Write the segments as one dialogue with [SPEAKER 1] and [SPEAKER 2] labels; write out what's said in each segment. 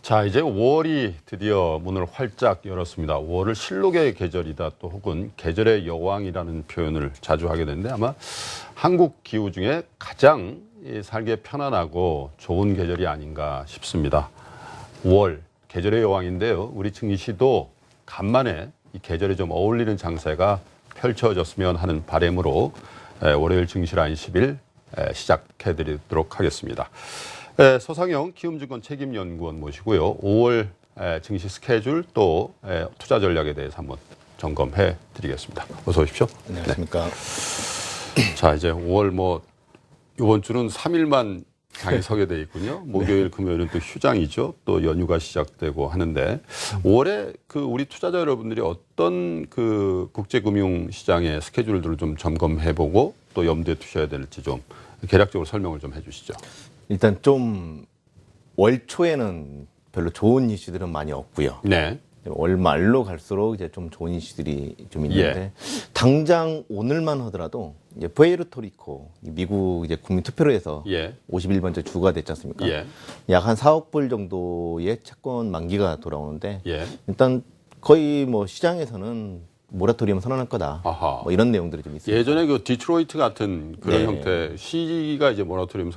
[SPEAKER 1] 자, 이제 5월이 드디어 문을 활짝 열었습니다. 5월을 실록의 계절이다 또 혹은 계절의 여왕이라는 표현을 자주 하게 되는데 아마 한국 기후 중에 가장 살기 편안하고 좋은 계절이 아닌가 싶습니다. 5월, 계절의 여왕인데요. 우리 증시도 간만에 이 계절에 좀 어울리는 장세가 펼쳐졌으면 하는 바람으로 월요일 증시라인 10일 시작해드리도록 하겠습니다. 서상영 키움증권 책임연구원 모시고요. 5월 증시 스케줄 또 투자 전략에 대해서 한번 점검해 드리겠습니다. 어서 오십시오.
[SPEAKER 2] 안녕하십니까.
[SPEAKER 1] 네. 자, 이제 5월 이번 주는 3일만 장이 서게 돼 있군요. 목요일, 금요일은 또 휴장이죠. 또 연휴가 시작되고 하는데 5월에 우리 투자자 여러분들이 어떤 국제금융 시장의 스케줄들을 좀 점검해 보고 또 염두에 두셔야 될지 좀 개략적으로 설명을 좀 해 주시죠.
[SPEAKER 2] 일단 좀 월 초에는 별로 좋은 이슈들은 많이 없고요.
[SPEAKER 1] 네.
[SPEAKER 2] 월 말로 갈수록 이제 좀 좋은 이슈들이 좀 있는데 당장 오늘만 하더라도 이제 푸에르토리코 미국 이제 국민 투표로 해서 51번째 주가 됐지 않습니까? 약 한 4억 불 정도의 채권 만기가 돌아오는데 일단 거의 시장에서는 모라토리엄 선언할 거다. 이런 내용들이 좀 있습니다.
[SPEAKER 1] 예전에 디트로이트 같은 그런 형태 시가 이제 모라토리엄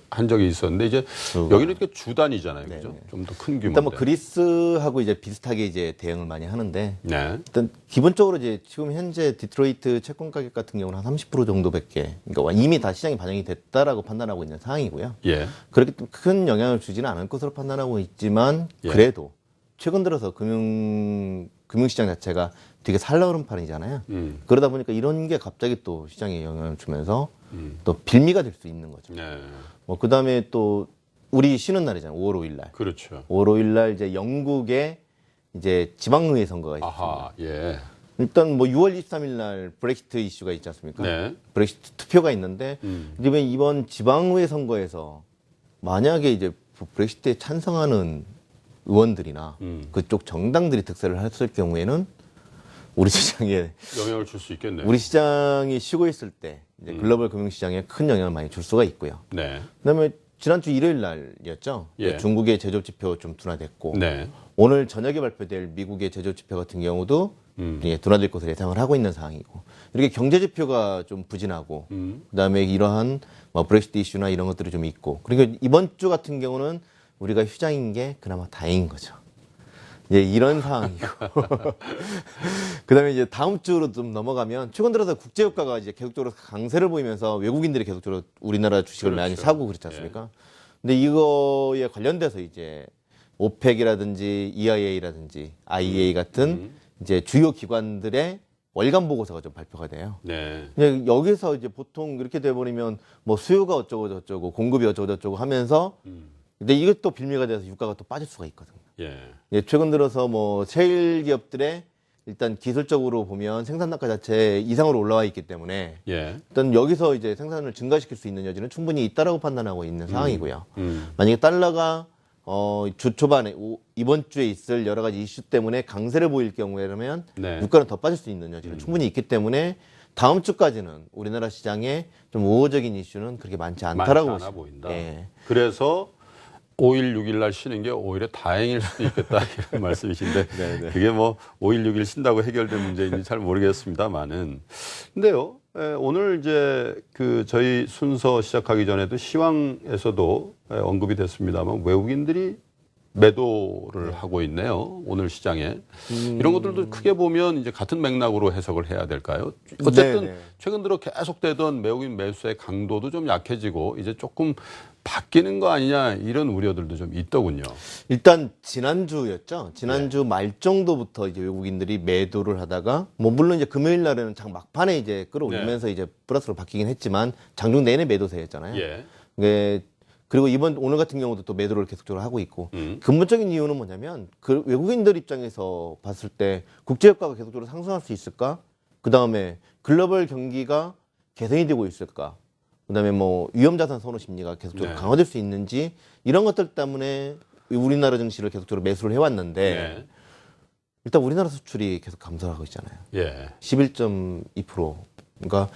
[SPEAKER 1] 한 적이 있었는데 이제 여기는 이렇게 주 단위잖아요, 그죠? 좀 더 큰 규모.
[SPEAKER 2] 일단 그리스하고 이제 비슷하게 이제 대응을 많이 하는데 일단 기본적으로 이제 지금 현재 디트로이트 채권 가격 같은 경우는 한 30% 정도밖에 그러니까 이미 다 시장이 반영이 됐다라고 판단하고 있는 상황이고요. 그렇기 때문에 큰 영향을 주지는 않을 것으로 판단하고 있지만 그래도 최근 들어서 금융시장 자체가 되게 살라오른 판이잖아요. 그러다 보니까 이런 게 갑자기 또 시장에 영향을 주면서 또 빌미가 될 수 있는 거죠. 그 다음에 또 우리 쉬는 날이잖아요. 5월 5일 날.
[SPEAKER 1] 그렇죠.
[SPEAKER 2] 5월 5일 날 이제 영국에 이제 지방의회 선거가 있습니다. 일단 6월 23일 날 브렉시트 이슈가 있지 않습니까? 브렉시트 투표가 있는데 그러면 이번 지방의회 선거에서 만약에 이제 브렉시트에 찬성하는 의원들이나 그쪽 정당들이 득세를 했을 경우에는 우리 시장에
[SPEAKER 1] 영향을 줄 수 있겠네요.
[SPEAKER 2] 우리 시장이 쉬고 있을 때 이제 글로벌 금융시장에 큰 영향을 많이 줄 수가 있고요. 그다음에 지난주 일요일 날이었죠. 중국의 제조업 지표 좀 둔화됐고 오늘 저녁에 발표될 미국의 제조업 지표 같은 경우도 둔화될 것으로 예상을 하고 있는 상황이고 이렇게 경제 지표가 좀 부진하고 그다음에 이러한 브렉시트 이슈나 이런 것들이 좀 있고 그러니까 이번 주 같은 경우는 우리가 휴장인 게 그나마 다행인 거죠. 이런 상황이고. 그 다음에 이제 다음 주로 좀 넘어가면 최근 들어서 국제유가가 이제 계속적으로 강세를 보이면서 외국인들이 계속적으로 우리나라 주식을 많이 사고 그렇지 않습니까? 근데 이거에 관련돼서 이제 오펙이라든지 EIA라든지 IEA 같은 이제 주요 기관들의 월간 보고서가 좀 발표가 돼요. 여기서 이제 보통 이렇게 돼버리면 수요가 어쩌고 저쩌고 공급이 어쩌고 저쩌고 하면서 근데 이것도 빌미가 돼서 유가가 또 빠질 수가 있거든요. 최근 들어서 셰일 기업들의 일단 기술적으로 보면 생산 단가 자체 이상으로 올라와 있기 때문에 일단 여기서 이제 생산을 증가시킬 수 있는 여지는 충분히 있다라고 판단하고 있는 상황이고요. 만약에 달러가 주 초반에 이번 주에 있을 여러 가지 이슈 때문에 강세를 보일 경우에라면 유가는 더 빠질 수 있는 여지는 충분히 있기 때문에 다음 주까지는 우리나라 시장에 좀 우호적인 이슈는 그렇게 많지 않다라고
[SPEAKER 1] 보인다. 그래서 5일, 6일 날 쉬는 게 오히려 다행일 수도 있겠다 이런 말씀이신데 그게 5일, 6일 쉰다고 해결된 문제인지 잘 모르겠습니다만은 근데요 오늘 이제 저희 순서 시작하기 전에도 시황에서도 언급이 됐습니다만 외국인들이 매도를 하고 있네요. 오늘 시장에. 이런 것들도 크게 보면 이제 같은 맥락으로 해석을 해야 될까요? 어쨌든 최근 들어 계속되던 외국인 매수의 강도도 좀 약해지고 이제 조금 바뀌는 거 아니냐 이런 우려들도 좀 있더군요.
[SPEAKER 2] 일단 지난주였죠. 지난주 말 정도부터 이제 외국인들이 매도를 하다가 물론 이제 금요일 날에는 장 막판에 이제 끌어올리면서 이제 플러스로 바뀌긴 했지만 장중 내내 매도세였잖아요. 그리고 오늘 같은 경우도 또 매도를 계속적으로 하고 있고 근본적인 이유는 뭐냐면 외국인들 입장에서 봤을 때 국제유가가 계속적으로 상승할 수 있을까? 그 다음에 글로벌 경기가 개선이 되고 있을까? 그다음에 뭐 위험자산 선호 심리가 계속적으로
[SPEAKER 1] 네.
[SPEAKER 2] 강화될 수 있는지 이런 것들 때문에 우리나라 증시를 계속적으로 매수를 해왔는데
[SPEAKER 1] 네.
[SPEAKER 2] 일단 우리나라 수출이 계속 감소하고 있잖아요.
[SPEAKER 1] 예.
[SPEAKER 2] 11.2%. 그러니까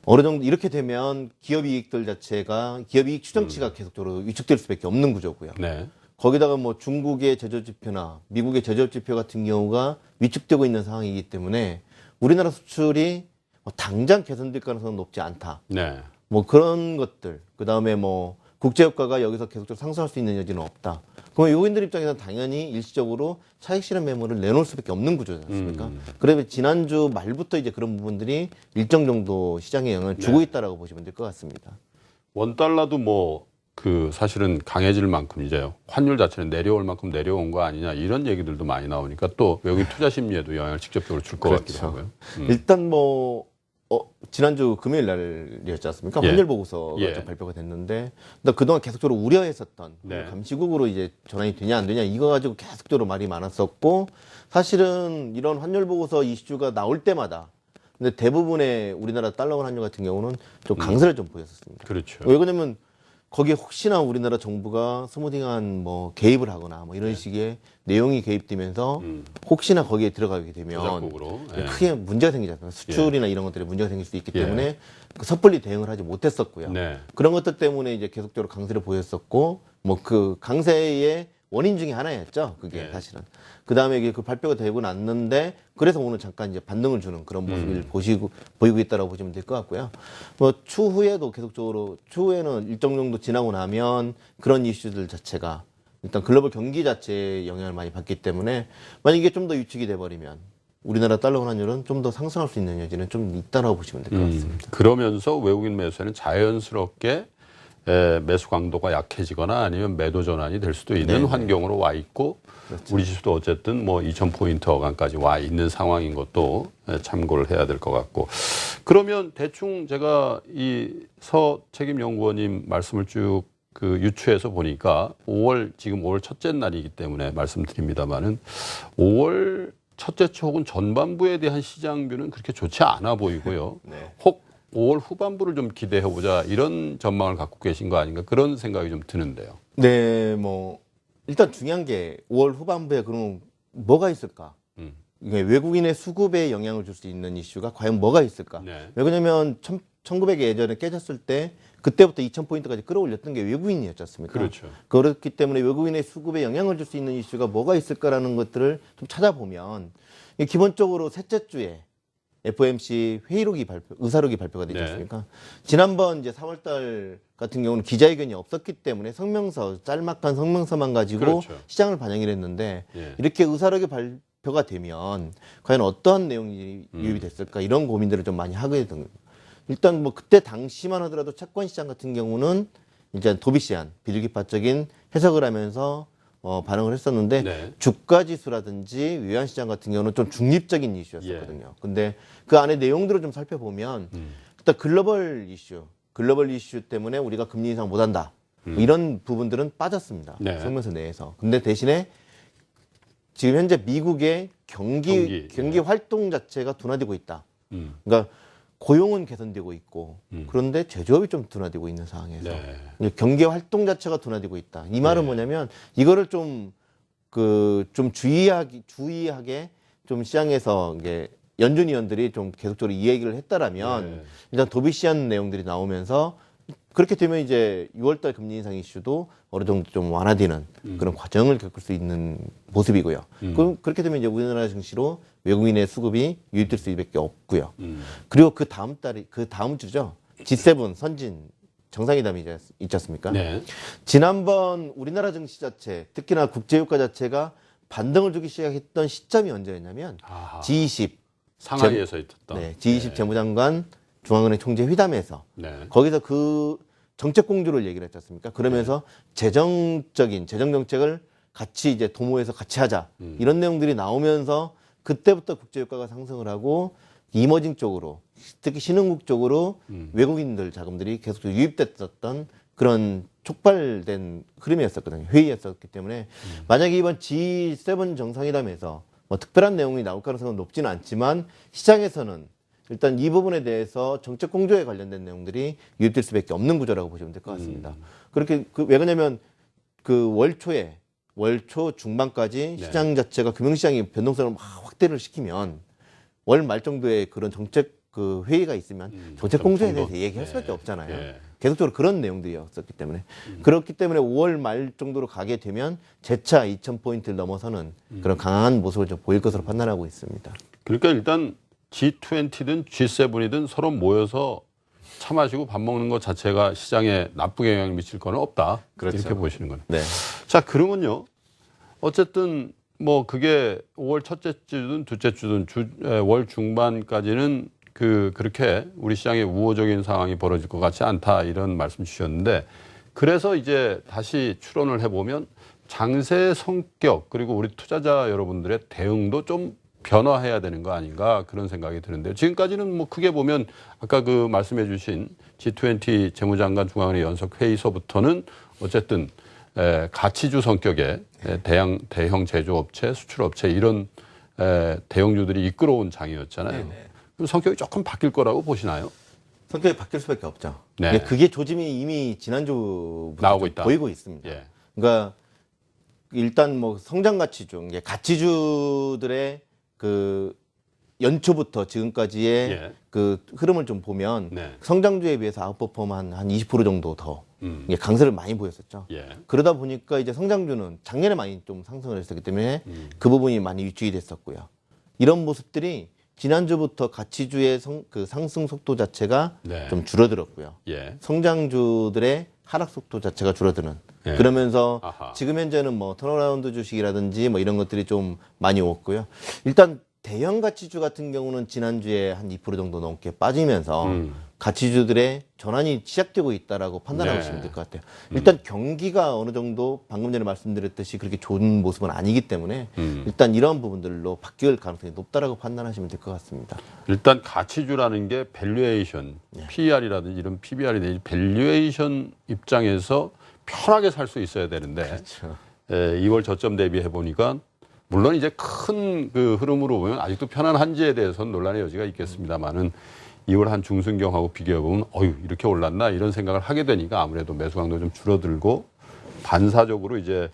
[SPEAKER 2] 어느 정도 이렇게 되면 기업 이익들 자체가 기업 이익 추정치가 계속적으로 위축될 수밖에 없는 구조고요.
[SPEAKER 1] 네.
[SPEAKER 2] 거기다가 뭐 중국의 제조업 지표나 미국의 제조업 지표 같은 경우가 위축되고 있는 상황이기 때문에 우리나라 수출이 뭐 당장 개선될 가능성은 높지 않다.
[SPEAKER 1] 네.
[SPEAKER 2] 뭐 그런 것들. 그다음에 뭐 국제유가가 여기서 계속적으로 상승할 수 있는 여지는 없다. 그럼 외국인들 입장에서는 당연히 일시적으로 차익 실현 매물을 내놓을 수밖에 없는 구조지 않습니까? 그래서 지난주 말부터 이제 그런 부분들이 일정 정도 시장에 영향을 주고 있다라고 보시면 될 것 같습니다.
[SPEAKER 1] 원달러도 뭐 그 사실은 강해질 만큼 이제 환율 자체는 내려올 만큼 내려온 거 아니냐 이런 얘기들도 많이 나오니까 또 외국인 투자 심리에도 영향을 직접적으로 줄 것 같기도 하고요.
[SPEAKER 2] 일단 뭐 지난주 금요일 날이었지 않습니까?
[SPEAKER 1] 예.
[SPEAKER 2] 환율 보고서가
[SPEAKER 1] 예.
[SPEAKER 2] 좀 발표가 됐는데, 근데 그동안 계속적으로 우려했었던
[SPEAKER 1] 네.
[SPEAKER 2] 감시국으로 이제 전환이 되냐 안 되냐 이거 가지고 계속적으로 말이 많았었고, 사실은 이런 환율 보고서 이슈가 나올 때마다 근데 대부분의 우리나라 달러 환율 같은 경우는 좀 강세를 좀 보였었습니다.
[SPEAKER 1] 그렇죠.
[SPEAKER 2] 왜 그러냐면 거기에 혹시나 우리나라 정부가 스무딩한 뭐 개입을 하거나 뭐 이런 식의 내용이 개입되면서 혹시나 거기에 들어가게 되면
[SPEAKER 1] 조작국으로. 예.
[SPEAKER 2] 크게 문제가 생기지 않습니까? 수출이나 이런 것들에 문제가 생길 수 있기 때문에 그 섣불리 대응을 하지 못했었고요.
[SPEAKER 1] 네.
[SPEAKER 2] 그런 것들 때문에 이제 계속적으로 강세를 보였었고, 뭐 그 강세의 원인 중에 하나였죠. 그게
[SPEAKER 1] 네.
[SPEAKER 2] 사실은. 그 다음에 이게 그 발표가 되고 났는데, 그래서 오늘 잠깐 이제 반등을 주는 그런 모습을 보이고 있다라고 보시면 될 것 같고요. 뭐 추후에도 계속적으로, 추후에는 일정 정도 지나고 나면 그런 이슈들 자체가 일단 글로벌 경기 자체에 영향을 많이 받기 때문에, 만약 이게 좀 더 위축이 돼버리면 우리나라 달러 환율은 좀 더 상승할 수 있는 여지는 좀 있다라고 보시면 될 것 같습니다.
[SPEAKER 1] 그러면서 외국인 매수에는 자연스럽게 매수 강도가 약해지거나 아니면 매도 전환이 될 수도 있는
[SPEAKER 2] 네네.
[SPEAKER 1] 환경으로 와 있고,
[SPEAKER 2] 그렇죠.
[SPEAKER 1] 우리 지수도 어쨌든 뭐 2,000포인트 어간까지 와 있는 상황인 것도 참고를 해야 될 것 같고, 그러면 대충 제가 이 서 책임연구원님 말씀을 쭉 그 유추해서 보니까 지금 5월 첫째 날이기 때문에 말씀드립니다만은 5월 첫째 주 혹은 전반부에 대한 시장뷰는 그렇게 좋지 않아 보이고요.
[SPEAKER 2] 네.
[SPEAKER 1] 혹 5월 후반부를 좀 기대해보자 이런 전망을 갖고 계신 거 아닌가 그런 생각이 좀 드는데요.
[SPEAKER 2] 네, 뭐 일단 중요한 게 5월 후반부에 그럼 뭐가 있을까? 이게 외국인의 수급에 영향을 줄 수 있는 이슈가 과연 뭐가 있을까?
[SPEAKER 1] 네.
[SPEAKER 2] 왜 그러냐면 1900이 예전에 깨졌을 때 그때부터 2000포인트까지 끌어올렸던 게 외국인이었지 않습니까?
[SPEAKER 1] 그렇죠.
[SPEAKER 2] 그렇기 때문에 외국인의 수급에 영향을 줄 수 있는 이슈가 뭐가 있을까라는 것들을 좀 찾아보면, 기본적으로 셋째 주에 FOMC 의사록이 발표가 되지
[SPEAKER 1] 네.
[SPEAKER 2] 않습니까? 지난번 이제 3월달 같은 경우는 기자회견이 없었기 때문에 짤막한 성명서만 가지고
[SPEAKER 1] 그렇죠.
[SPEAKER 2] 시장을 반영을 했는데,
[SPEAKER 1] 예.
[SPEAKER 2] 이렇게 의사록이 발표가 되면 과연 어떠한 내용이 유입이 됐을까 이런 고민들을 좀 많이 하게 된. 일단 뭐 그때 당시만 하더라도 채권 시장 같은 경우는 이제 도비시한 비둘기파적인 해석을 하면서 반응을 했었는데,
[SPEAKER 1] 네.
[SPEAKER 2] 주가 지수라든지 외환 시장 같은 경우는 좀 중립적인 이슈였었거든요. 근데 그 안에 내용들을 좀 살펴보면 일단 글로벌 이슈 때문에 우리가 금리 인상 못한다. 뭐 이런 부분들은 빠졌습니다.
[SPEAKER 1] 네.
[SPEAKER 2] 성명서 내에서. 근데 대신에 지금 현재 미국의 경기 활동 자체가 둔화되고 있다. 그러니까 고용은 개선되고 있고, 그런데 제조업이 좀 둔화되고 있는 상황에서
[SPEAKER 1] 네.
[SPEAKER 2] 경제 활동 자체가 둔화되고 있다. 이 말은 뭐냐면 이거를 좀 주의하게 좀 시장에서 이게 연준 위원들이 좀 계속적으로 이 얘기를 했다라면 일단 도비시한 내용들이 나오면서, 그렇게 되면 이제 6월달 금리 인상 이슈도 어느 정도 좀 완화되는 그런 과정을 겪을 수 있는 모습이고요. 그럼 그렇게 되면 이제 우리나라 증시로 외국인의 수급이 유입될 수밖에 없고요. 그리고 그 다음 주죠. G7 선진 정상회담이 있지 않습니까?
[SPEAKER 1] 네.
[SPEAKER 2] 지난번 우리나라 증시 자체, 특히나 국제유가 자체가 반등을 주기 시작했던 시점이 언제였냐면 G20
[SPEAKER 1] 상하이에서 있었던.
[SPEAKER 2] G20 재무장관 중앙은행 총재 회담에서 거기서 그 정책 공조를 얘기를 했지 않습니까? 그러면서 재정 정책을 같이 이제 도모해서 같이 하자. 이런 내용들이 나오면서 그때부터 국제유가가 상승을 하고 이머징 쪽으로, 특히 신흥국 쪽으로 외국인들 자금들이 계속 유입됐었던 그런 촉발된 흐름이었었거든요. 회의였었기 때문에 만약에 이번 G7 정상회담에서 뭐 특별한 내용이 나올 가능성은 높지는 않지만, 시장에서는 일단 이 부분에 대해서 정책 공조에 관련된 내용들이 유입될 수밖에 없는 구조라고 보시면 될 것 같습니다. 그렇게 왜 그러냐면 그 월초 중반까지
[SPEAKER 1] 네.
[SPEAKER 2] 시장 자체가 금융시장이 변동성을 막 확대를 시키면 월 말 정도에 그런 정책 그 회의가 있으면 정책 공조에 대해서 얘기할 수밖에 없잖아요.
[SPEAKER 1] 예.
[SPEAKER 2] 계속적으로 그런 내용들이었었기 때문에 그렇기 때문에 5월 말 정도로 가게 되면 재차 2,000포인트를 넘어서는 그런 강한 모습을 좀 보일 것으로 판단하고 있습니다.
[SPEAKER 1] 그러니까 일단 G20든 G7이든 서로 모여서 차 마시고 밥 먹는 것 자체가 시장에 나쁘게 영향을 미칠 거는 없다.
[SPEAKER 2] 그렇죠.
[SPEAKER 1] 이렇게 보시는 거네요.
[SPEAKER 2] 네.
[SPEAKER 1] 자, 그러면요. 어쨌든 뭐 그게 5월 첫째 주든 둘째 주든 월 중반까지는 그렇게 우리 시장에 우호적인 상황이 벌어질 것 같지 않다 이런 말씀 주셨는데 그래서 이제 다시 추론을 해보면 장세의 성격 그리고 우리 투자자 여러분들의 대응도 좀 변화해야 되는 거 아닌가 그런 생각이 드는데요. 지금까지는 뭐 크게 보면 아까 그 말씀해 주신 G20 재무장관 중앙은행 연석 회의서부터는 어쨌든 가치주 성격의 대형 제조업체, 수출업체 이런 대형주들이 이끌어온 장이었잖아요.
[SPEAKER 2] 네네.
[SPEAKER 1] 그럼 성격이 조금 바뀔 거라고 보시나요?
[SPEAKER 2] 성격이 바뀔 수밖에 없죠.
[SPEAKER 1] 네.
[SPEAKER 2] 그게 조짐이 이미 지난주부터
[SPEAKER 1] 나오고 있다.
[SPEAKER 2] 보이고 있습니다.
[SPEAKER 1] 예.
[SPEAKER 2] 그러니까 일단 뭐 성장 가치주, 가치주들의 그 연초부터 지금까지의
[SPEAKER 1] 예.
[SPEAKER 2] 그 흐름을 좀 보면
[SPEAKER 1] 네.
[SPEAKER 2] 성장주에 비해서 아웃퍼폼 한 20% 정도 더 강세를 많이 보였었죠.
[SPEAKER 1] 예.
[SPEAKER 2] 그러다 보니까 이제 성장주는 작년에 많이 좀 상승을 했었기 때문에 그 부분이 많이 위축이 됐었고요. 이런 모습들이 지난주부터 가치주의 상승 속도 자체가
[SPEAKER 1] 네.
[SPEAKER 2] 좀 줄어들었고요.
[SPEAKER 1] 예.
[SPEAKER 2] 성장주들의 하락 속도 자체가 줄어드는.
[SPEAKER 1] 예.
[SPEAKER 2] 그러면서
[SPEAKER 1] 아하.
[SPEAKER 2] 지금 현재는 뭐 턴어라운드 주식이라든지 뭐 이런 것들이 좀 많이 왔고요. 일단 대형 가치주 같은 경우는 지난주에 한 2% 정도 넘게 빠지면서 가치주들의 전환이 시작되고 있다라고 판단하고
[SPEAKER 1] 네.
[SPEAKER 2] 있으면 될 것 같아요. 일단 경기가 어느 정도 방금 전에 말씀드렸듯이 그렇게 좋은 모습은 아니기 때문에 일단 이런 부분들로 바뀔 가능성이 높다라고 판단하시면 될 것 같습니다.
[SPEAKER 1] 일단 가치주라는 게 밸류에이션, PER이라든지 이런 PBR이든지 밸류에이션 입장에서 편하게 살 수 있어야 되는데
[SPEAKER 2] 그렇죠.
[SPEAKER 1] 2월 저점 대비해 보니까 물론 이제 큰 그 흐름으로 보면 아직도 편안한지에 대해서는 논란의 여지가 있겠습니다만은 2월 한 중순경하고 비교해 보면 이렇게 올랐나 이런 생각을 하게 되니까 아무래도 매수 강도 좀 줄어들고 반사적으로 이제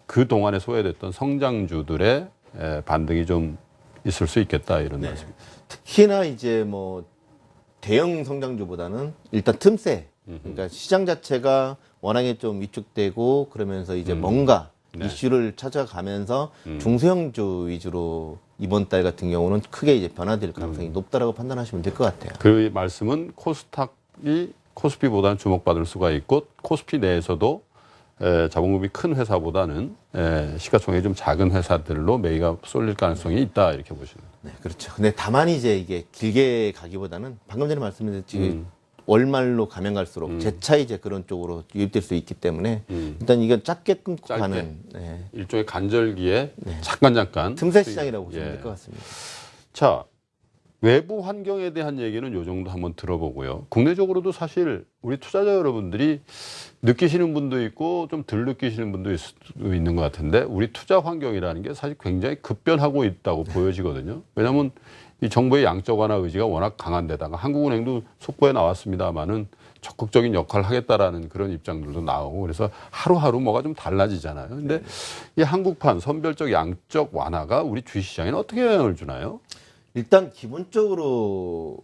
[SPEAKER 1] 그 동안에 소외됐던 성장주들의 반등이 좀 있을 수 있겠다 이런 말씀입니다.
[SPEAKER 2] 특히나 이제 뭐 대형 성장주보다는 일단 틈새, 그러니까 시장 자체가 워낙에 좀 위축되고 그러면서 이제 뭔가 이슈를 찾아가면서 중소형주 위주로 이번 달 같은 경우는 크게 이제 변화될 가능성이 높다라고 판단하시면 될 것 같아요.
[SPEAKER 1] 그 말씀은 코스닥이 코스피보다는 주목받을 수가 있고 코스피 내에서도 자본금이 큰 회사보다는 시가총액이 좀 작은 회사들로 매기가 쏠릴 가능성이 있다 이렇게 보시는 거예요.
[SPEAKER 2] 네, 그렇죠. 근데 다만 이제 이게 길게 가기보다는 방금 전에 말씀드렸듯이 월말로 가면 갈수록 재차 이제 그런 쪽으로 유입될 수 있기 때문에 일단 이건 짧게 끊고
[SPEAKER 1] 짧게.
[SPEAKER 2] 가는
[SPEAKER 1] 일종의 간절기에 잠깐
[SPEAKER 2] 틈새 시장이라고 보시면 될 것 같습니다.
[SPEAKER 1] 자, 외부 환경에 대한 얘기는 요 정도 한번 들어보고요. 국내적으로도 사실 우리 투자자 여러분들이 느끼시는 분도 있고 좀 덜 느끼시는 분도 있는 것 같은데 우리 투자 환경이라는 게 사실 굉장히 급변하고 있다고 보여지거든요. 왜냐하면 이 정부의 양적 완화 의지가 워낙 강한 데다가 한국은행도 속보에 나왔습니다만은 적극적인 역할을 하겠다라는 그런 입장들도 나오고 그래서 하루하루 뭐가 좀 달라지잖아요. 근데 이 한국판 선별적 양적 완화가 우리 주식시장에는 어떻게 영향을 주나요?
[SPEAKER 2] 일단 기본적으로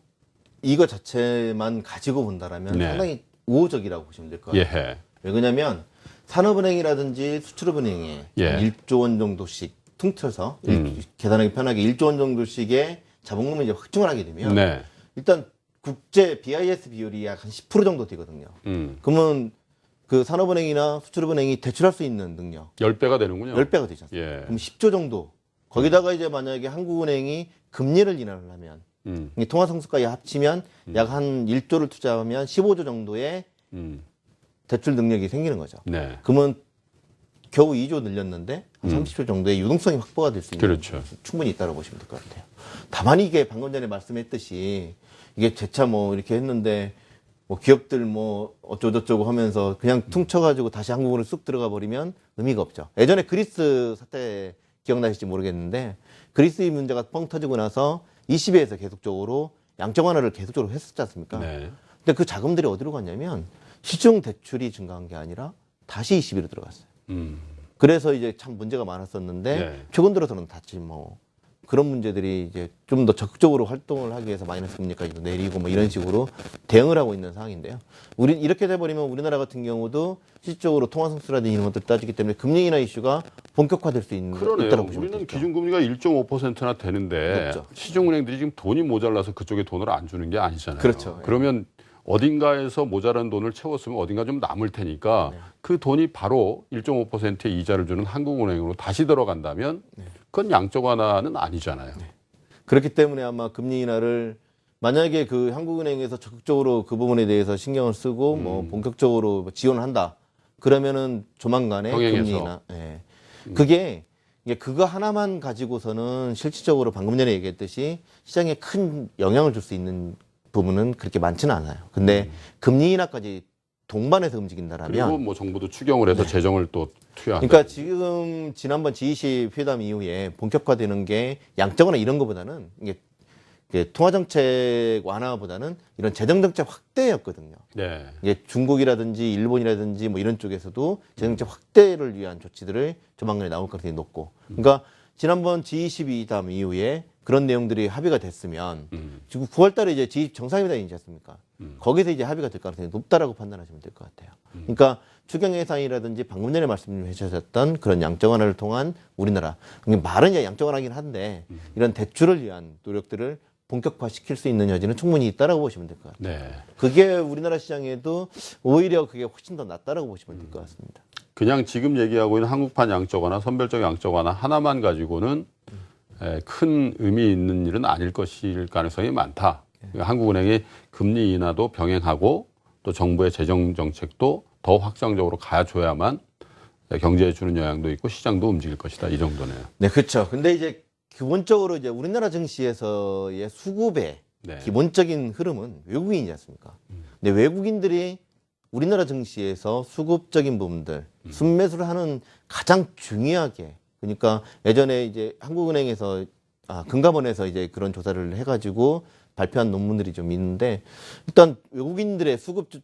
[SPEAKER 2] 이거 자체만 가지고 본다라면
[SPEAKER 1] 네.
[SPEAKER 2] 상당히 우호적이라고 보시면 될 것 같아요.
[SPEAKER 1] 예.
[SPEAKER 2] 왜 그러냐면 산업은행이라든지 수출업은행에
[SPEAKER 1] 예.
[SPEAKER 2] 1조 원 정도씩 퉁쳐서 계산하기 편하게 1조 원 정도씩의 자본금을 이제 확충을 하게 되면
[SPEAKER 1] 네.
[SPEAKER 2] 일단 국제 BIS 비율이 약 한 10% 정도 되거든요. 그러면 그 산업은행이나 수출업은행이 대출할 수 있는 능력
[SPEAKER 1] 10배가 되는군요.
[SPEAKER 2] 10배가 되지 않습니까?
[SPEAKER 1] 예.
[SPEAKER 2] 그럼 10조 정도. 거기다가 이제 만약에 한국은행이 금리를 인하를 하면 이 통화상수까지 합치면 약 한 1조를 투자하면 15조 정도의 대출 능력이 생기는 거죠.
[SPEAKER 1] 네.
[SPEAKER 2] 그러면 겨우 2조 늘렸는데 한 30조 정도의 유동성이 확보가 될 수 있는
[SPEAKER 1] 그렇죠.
[SPEAKER 2] 충분히 있다고 보시면 될 것 같아요. 다만 이게 방금 전에 말씀했듯이 이게 재차 뭐 이렇게 했는데 뭐 기업들 뭐 어쩌고저쩌고 하면서 그냥 퉁쳐가지고 다시 한국으로 쑥 들어가 버리면 의미가 없죠. 예전에 그리스 사태 기억나실지 모르겠는데 그리스 문제가 뻥 터지고 나서 ECB에서 계속적으로 양적 완화를 계속적으로 했었지 않습니까?
[SPEAKER 1] 네.
[SPEAKER 2] 근데 그 자금들이 어디로 갔냐면 시중 대출이 증가한 게 아니라 다시 ECB로 들어갔어요. 그래서 이제 참 문제가 많았었는데
[SPEAKER 1] 네.
[SPEAKER 2] 최근 들어서는 다시 뭐 그런 문제들이 이제 좀 더 적극적으로 활동을 하기 위해서 마이너스 금리까지도 내리고 뭐 이런 식으로 대응을 하고 있는 상황인데요. 이렇게 돼버리면 우리나라 같은 경우도 실질적으로 통화 성수라든지 이런 것들 따지기 때문에 금리 인하 이슈가 본격화될 수 있다고
[SPEAKER 1] 그러네요.
[SPEAKER 2] 보시면
[SPEAKER 1] 우리는
[SPEAKER 2] 되죠.
[SPEAKER 1] 기준금리가 1.5%나 되는데
[SPEAKER 2] 높죠.
[SPEAKER 1] 시중은행들이 지금 돈이 모자라서 그쪽에 돈을 안 주는 게 아니잖아요.
[SPEAKER 2] 그렇죠.
[SPEAKER 1] 그러면 어딘가에서 모자란 돈을 채웠으면 어딘가 좀 남을 테니까 그 돈이 바로 1.5%의 이자를 주는 한국은행으로 다시 들어간다면 그건 양적 완화는 아니잖아요.
[SPEAKER 2] 그렇기 때문에 아마 금리 인하를 만약에 그 한국은행에서 적극적으로 그 부분에 대해서 신경을 쓰고 뭐 본격적으로 지원을 한다. 그러면은 조만간에
[SPEAKER 1] 병행해서.
[SPEAKER 2] 금리 인하. 예. 그게 이게 그거 하나만 가지고서는 실질적으로 방금 전에 얘기했듯이 시장에 큰 영향을 줄 수 있는 부분은 그렇게 많지는 않아요. 근데 금리 인하까지 동반해서 움직인다라면
[SPEAKER 1] 그리고 뭐 정부도 추경을 해서 재정을 또 투여한다.
[SPEAKER 2] 그러니까 지금 지난번 G20 회담 이후에 본격화되는 게 양적완화 이런 거보다는 이게 통화정책 완화보다는 이런 재정정책 확대였거든요.
[SPEAKER 1] 네.
[SPEAKER 2] 이게 중국이라든지 일본이라든지 뭐 이런 쪽에서도 재정정책 확대를 위한 조치들을 조만간에 나올 가능성이 높고. 그러니까 지난번 G20 회담 이후에 그런 내용들이 합의가 됐으면 지금 9월달에 이제 G20 정상회담이지 않습니까? 거기서 이제 합의가 될 가능성이 높다라고 판단하시면 될 것 같아요. 그러니까 추경 예산이라든지 방금 전에 말씀해 주셨던 그런 양적 완화를 통한 우리나라 말은 이제 양적 완화긴 한데 이런 대출을 위한 노력들을 본격화시킬 수 있는 여지는 충분히 있다라고 보시면 될 것 같아요.
[SPEAKER 1] 네.
[SPEAKER 2] 그게 우리나라 시장에도 오히려 그게 훨씬 더 낫다라고 보시면 될 것 같습니다. 그냥
[SPEAKER 1] 지금 얘기하고 있는 한국판 양적 완화, 선별적 양적 완화 하나만 가지고는 큰 의미 있는 일은 아닐 것일 가능성이 많다. 그러니까 한국은행이 금리 인하도 병행하고 또 정부의 재정 정책도 더 확장적으로 가줘야만 경제에 주는 영향도 있고 시장도 움직일 것이다. 이 정도네요.
[SPEAKER 2] 네, 그렇죠. 근데 이제 기본적으로 이제 우리나라 증시에서의 수급의 기본적인 흐름은 외국인이지 않습니까? 근데 외국인들이 우리나라 증시에서 수급적인 부분들, 순매수를 하는 가장 중요하게 그러니까 예전에 이제 한국은행에서 금감원에서 이제 그런 조사를 해가지고 발표한 논문들이 좀 있는데 일단 외국인들의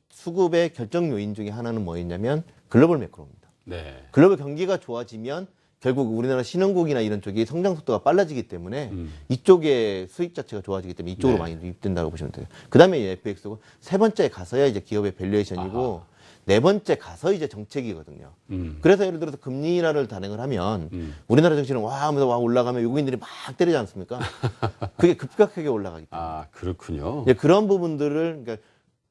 [SPEAKER 2] 수급의 결정 요인 중에 하나는 뭐였냐면 글로벌 매크로입니다.
[SPEAKER 1] 네.
[SPEAKER 2] 글로벌 경기가 좋아지면 결국 우리나라 신흥국이나 이런 쪽이 성장 속도가 빨라지기 때문에 이쪽의 수익 자체가 좋아지기 때문에 이쪽으로 많이 유입된다고 보시면 돼요. 그 다음에 FX고 세 번째 가서야 이제 기업의 밸류에이션이고 네 번째 가서 이제 정책이거든요. 그래서 예를 들어서 금리 인하를 단행을 하면 우리나라 증시는 와 하면서 와 올라가면 외국인들이 막 때리지 않습니까? 그게 급격하게 올라가기 때문에.
[SPEAKER 1] 아, 그렇군요.
[SPEAKER 2] 그런 부분들을 그러니까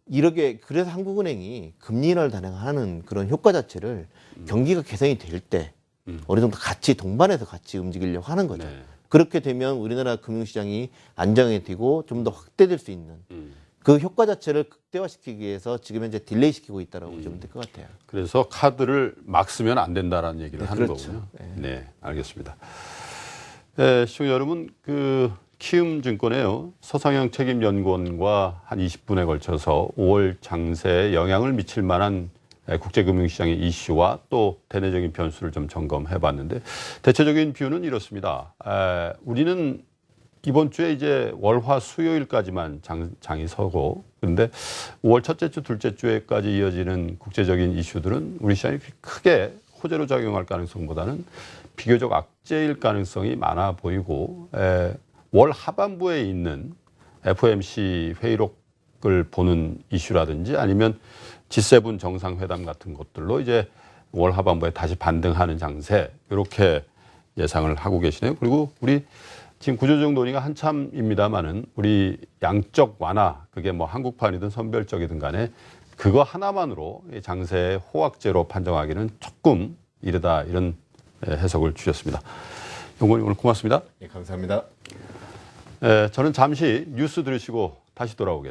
[SPEAKER 2] 이렇게 그래서 한국은행이 금리 인하를 단행하는 그런 효과 자체를 경기가 개선이 될 때 어느 정도 같이 동반해서 같이 움직이려고 하는 거죠.
[SPEAKER 1] 네.
[SPEAKER 2] 그렇게 되면 우리나라 금융시장이 안정해지고 좀 더 확대될 수 있는 그 효과 자체를 극대화시키기 위해서 지금 현재 딜레이 시키고 있다고 보시면 될 것 같아요.
[SPEAKER 1] 그래서 카드를 막 쓰면 안 된다라는 얘기를 하는
[SPEAKER 2] 그렇죠.
[SPEAKER 1] 거군요. 네, 알겠습니다. 네, 시청자 여러분, 키움증권에요. 서상영 책임연구원과 한 20분에 걸쳐서 5월 장세에 영향을 미칠 만한 국제금융시장의 이슈와 또 대내적인 변수를 좀 점검해 봤는데 대체적인 뷰는 이렇습니다. 우리는 이번 주에 이제 월화 수요일까지만 장이 서고 그런데 5월 첫째 주, 둘째 주에까지 이어지는 국제적인 이슈들은 우리 시장이 크게 호재로 작용할 가능성보다는 비교적 악재일 가능성이 많아 보이고 월 하반부에 있는 FOMC 회의록을 보는 이슈라든지 아니면 G7 정상회담 같은 것들로 이제 월 하반부에 다시 반등하는 장세 이렇게 예상을 하고 계시네요. 그리고 우리 지금 구조조정 논의가 한참입니다만은 우리 양적 완화 그게 뭐 한국판이든 선별적이든 간에 그거 하나만으로 장세의 호황제로 판정하기는 조금 이르다 이런 해석을 주셨습니다. 용건님 오늘 고맙습니다.
[SPEAKER 2] 네, 감사합니다.
[SPEAKER 1] 저는 잠시 뉴스 들으시고 다시 돌아오겠습니다.